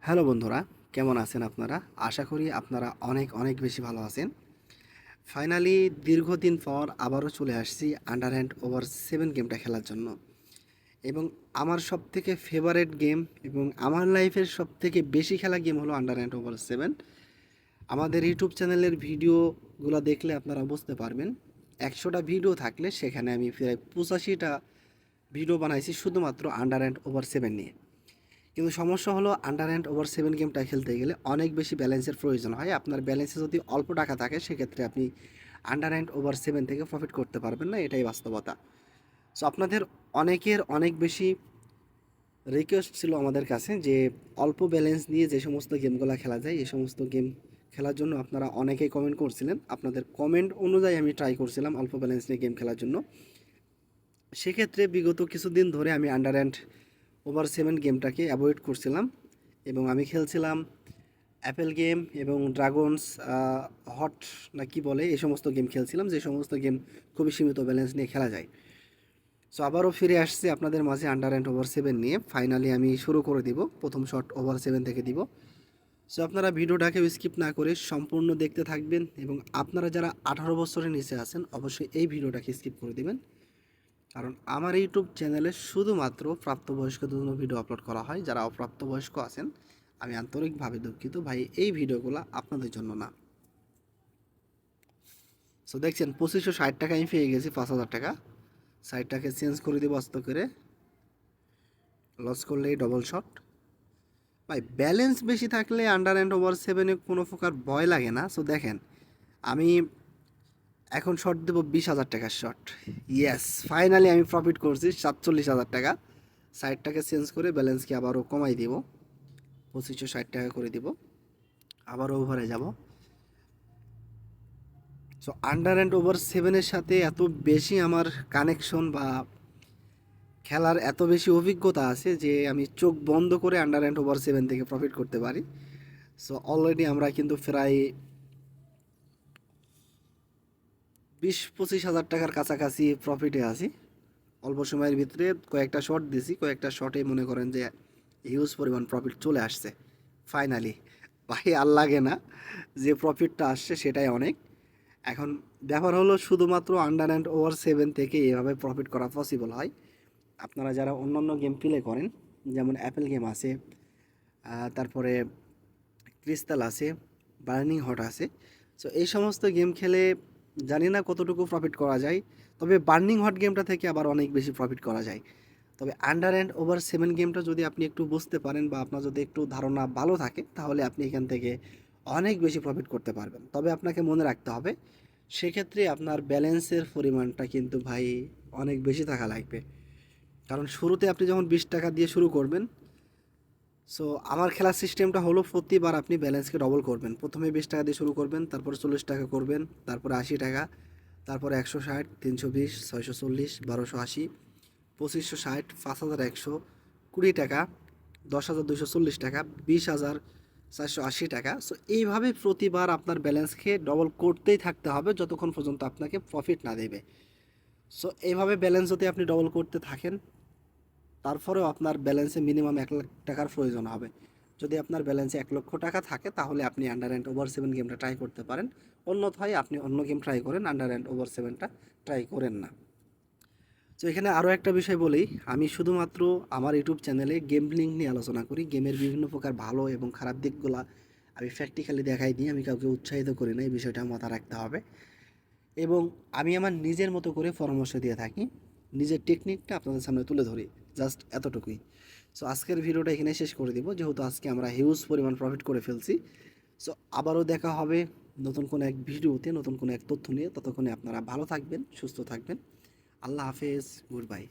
Hello বন্ধুরা, কেমন আছেন আপনারা? আশা করি আপনারা অনেক অনেক বেশি ভালো আছেন। ফাইনালি দীর্ঘদিন পর আবারও চলে আসছি আন্ডার অ্যান্ড ওভার 7 গেমটা খেলার জন্য। এবং আমার সবথেকে ফেভারিট গেম এবং আমার লাইফের সবথেকে বেশি খেলা গেম হলো আন্ডার অ্যান্ড ওভার 7। আমাদের ইউটিউব চ্যানেলের ভিডিওগুলো দেখলে আপনারা বুঝতে পারবেন। 100টা ভিডিও থাকলে সেখানে আমি প্রায় 85টা ভিডিও বানাইছি শুধুমাত্র আন্ডার অ্যান্ড ওভার 7 নিয়ে। কিন্তু সমস্যা হলো আন্ডার অ্যান্ড ওভার 7 গেমটা খেলতে গেলে অনেক বেশি ব্যালেন্সের প্রয়োজন হয়। আপনার ব্যালেন্সে যদি অল্প টাকা থাকে সেক্ষেত্রে আপনি আন্ডার অ্যান্ড ওভার 7 থেকে প্রফিট করতে পারবেন না, এটাই বাস্তবতা। সো আপনাদের অনেকের অনেক বেশি রিকোয়েস্ট ছিল আমাদের কাছে যে অল্প ব্যালেন্স নিয়ে যে সমস্ত গেমগুলো খেলা যায় এই সমস্ত গেম খেলার জন্য আপনারা অনেকেই কমেন্ট করছিলেন। আপনাদের কমেন্ট অনুযায়ী আমি ট্রাই করছিলাম অল্প ব্যালেন্স নিয়ে গেম খেলার জন্য। সেক্ষেত্রে বিগত কিছুদিন ধরে আমি আন্ডার অ্যান্ড ওভার 7 গেমটাকে অ্যাভয়েড করছিলাম এবং আমি খেলছিলাম অ্যাপেল গেম এবং ড্রাগনস হট না কি বলে এই সমস্ত গেম খেলছিলাম, যে সমস্ত গেম খুবই সীমিত ব্যালেন্স নিয়ে খেলা যায়। সো আবারও ফিরে আসছি আপনাদের মাঝে আন্ডার অ্যান্ড ওভার 7 নিয়ে। ফাইনালি আমি শুরু করে দিব, প্রথম শট ওভার 7 থেকে দিব। সো আপনারা ভিডিওটাকে স্কিপ না করে সম্পূর্ণ দেখতে থাকবেন এবং আপনারা যারা 18 বছরের নিচে আছেন অবশ্যই এই ভিডিওটাকে স্কিপ করে দিবেন, কারণ আমার ইউটিউব চ্যানেলে শুধুমাত্র প্রাপ্তবয়স্কদের জন্য ভিডিও আপলোড করা হয়। যারা অপ্রাপ্তবয়স্ক আছেন আমি আন্তরিকভাবে দুঃখিত ভাই, এই ভিডিওগুলো আপনাদের জন্য না। সো দেখছেন 2560 টাকা আমি পেয়ে গেছি, 5000 টাকা। সাইডটাকে চেঞ্জ করে দিব আস্তে করে, লস করলেই ডবল শট। ভাই ব্যালেন্স বেশি থাকলে আন্ডার অ্যান্ড ওভার 7-এ কোনো প্রকার ভয় লাগে না। সো দেখেন আমি এখন শট দেবো 20,000 টাকার শট। ইয়েস, ফাইনালি আমি প্রফিট করছি 47,000 টাকা। সাইডটাকে চেঞ্জ করে ব্যালেন্সকে আবারও কমাই দিব, 2560 টাকা করে দিব, আবারও ওভারে যাব। সো আন্ডার অ্যান্ড ওভার 7-এর সাথে এত বেশি আমার কানেকশন বা খেলার এত বেশি অভিজ্ঞতা আছে যে আমি চোখ বন্ধ করে আন্ডার অ্যান্ড ওভার 7 থেকে প্রফিট করতে পারি। সো অলরেডি আমরা কিন্তু প্রায় 20-25 হাজার টাকার কাছাকাছি প্রফিটে আছি। অল্প সময়ের ভিতরে কয়েকটা শট দিছি, কয়েকটা শটে মনে করেন যে হিউজ পরিমাণ প্রফিট চলে আসছে ফাইনালি। ভাই আর লাগে না, যে প্রফিটটা আসছে সেটাই অনেক। এখন ব্যাপার হলো শুধুমাত্র আন্ডার অ্যান্ড ওভার 7 থেকে এভাবে প্রফিট করা পসিবল হয়। আপনারা যারা অন্যান্য গেম প্লে করেন, যেমন অ্যাপেল গেম আছে, তারপরে ক্রিস্টাল আছে, বার্নিং হট আছে। সো এই সমস্ত গেম খেলে জানি না কতটুকু প্রফিট করা যায়, তবে বার্নিং হট গেমটা থেকে আবার অনেক বেশি প্রফিট করা যায়। তবে আন্ডার অ্যান্ড ওভার 7 গেমটা যদি আপনি একটু বুঝতে পারেন বা আপনার যদি একটু ধারণা ভালো থাকে তাহলে আপনি এখান থেকে অনেক বেশি প্রফিট করতে পারবেন। তবে আপনাকে মনে রাখতে হবে সেক্ষেত্রে আপনার ব্যালেন্সের পরিমাণটা কিন্তু ভাই অনেক বেশি থাকা লাগবে। কারণ শুরুতে আপনি যখন 20 টাকা দিয়ে শুরু করবেন, সো আমার খেলার সিস্টেমটা হলো প্রতিবার আপনি ব্যালেন্সকে ডবল করবেন। প্রথমে 20 টাকা দিয়ে শুরু করবেন, তারপরে 40 টাকা করবেন, তারপরে 80 টাকা, তারপরে 160, 320, 640, 1280, 2560, 5100, 20 টাকা, 10,240 টাকা, 20,480 টাকা। সো এইভাবে প্রতিবার আপনার ব্যালেন্সকে ডবল করতেই থাকতে হবে যতক্ষণ পর্যন্ত আপনাকে প্রফিট না দেবে। সো এইভাবে ব্যালেন্স যদি আপনি ডবল করতে থাকেন তারপরেও আপনার ব্যালেন্সে মিনিমাম 1 লাখ টাকার প্রয়োজন হবে। যদি আপনার ব্যালেন্সে 1 লক্ষ টাকা থাকে তাহলে আপনি আন্ডার অ্যান্ড ওভার 7 গেমটা ট্রাই করতে পারেন। অন্যথায় আপনি অন্য গেম ট্রাই করেন, আন্ডার অ্যান্ড ওভার 7টা ট্রাই করেন না। তো এখানে আরও একটা বিষয় বলি, আমি শুধুমাত্র আমার ইউটিউব চ্যানেলে গেম লিঙ্ক নিয়ে আলোচনা করি। গেমের বিভিন্ন প্রকার ভালো এবং খারাপ দিকগুলো আমি প্র্যাকটিক্যালি দেখাই দিই, আমি কাউকে উৎসাহিত করি না, এই বিষয়টা মাথায় রাখতে হবে। এবং আমি আমার নিজের মতো করে পরামর্শ দিয়ে থাকি, নিজের টেকনিকটা আপনাদের সামনে তুলে ধরি, জাস্ট এতটুকুই। সো আজকের ভিডিওটা এখানে শেষ করে দিব, যেহেতু আজকে আমরা হিউজ পরিমাণ প্রফিট করে ফেলছি। সো আবারও দেখা হবে নতুন কোনো এক ভিডিওতে, নতুন কোনো এক তথ্য নিয়ে। ততক্ষণে আপনারা ভালো থাকবেন, সুস্থ থাকবেন। আল্লাহ হাফেজ, গুড বাই।